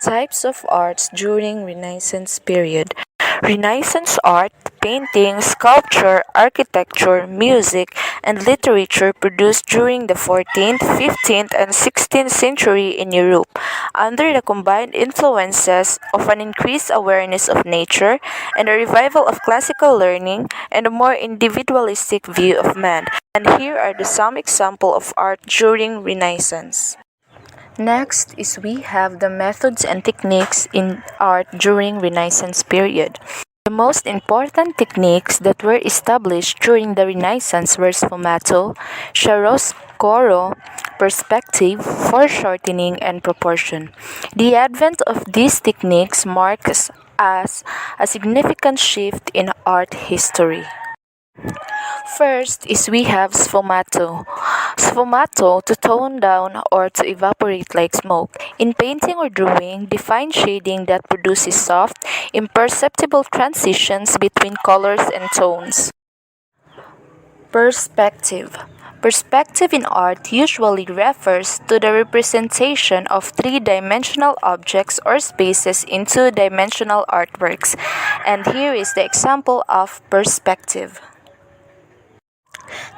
Types of arts during Renaissance period. Renaissance art, painting, sculpture, architecture, music, and literature produced during the 14th, 15th, and 16th century in Europe, under the combined influences of an increased awareness of nature and a revival of classical learning and a more individualistic view of man. And here are some examples of art during Renaissance. Next is we have the methods and techniques in art during Renaissance period. The most important techniques that were established during the Renaissance were sfumato, chiaroscuro, perspective, foreshortening, and proportion. The advent of these techniques marks as a significant shift in art history. First is we have sfumato. Sfumato, to tone down or to evaporate like smoke. In painting or drawing, define shading that produces soft, imperceptible transitions between colors and tones. Perspective. Perspective in art usually refers to the representation of three-dimensional objects or spaces in two-dimensional artworks. And here is the example of perspective.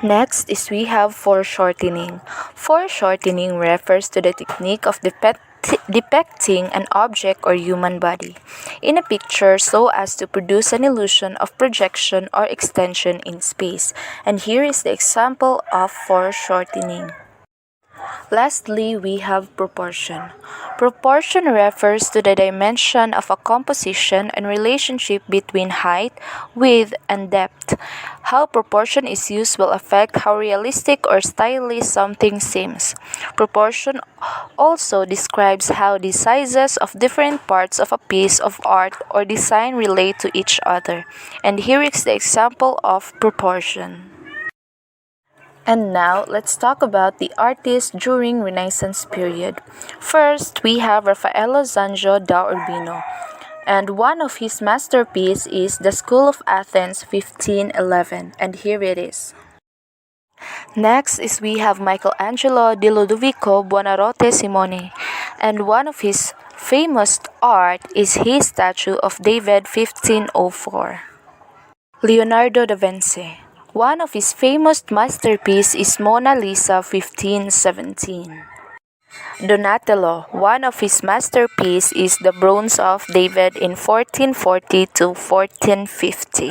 Next is we have foreshortening. Foreshortening refers to the technique of depicting an object or human body in a picture so as to produce an illusion of projection or extension in space. And here is the example of foreshortening. Lastly, we have proportion. Proportion refers to the dimension of a composition and relationship between height, width, and depth. How proportion is used will affect how realistic or stylish something seems. Proportion also describes how the sizes of different parts of a piece of art or design relate to each other. And here is the example of proportion. And now, let's talk about the artists during Renaissance period. First, we have Raffaello Sanzio da Urbino, and one of his masterpieces is The School of Athens 1511, and here it is. Next is we have Michelangelo di Ludovico Buonarroti Simone, and one of his famous art is his statue of David 1504. Leonardo da Vinci. One of his famous masterpieces is Mona Lisa 1517. Donatello. One of his masterpieces is the Bronze of David in 1440 to 1450.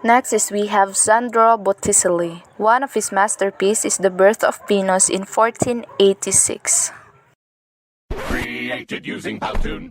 Next is we have Sandro Botticelli. One of his masterpieces is The Birth of Venus in 1486. Created using Powtoon.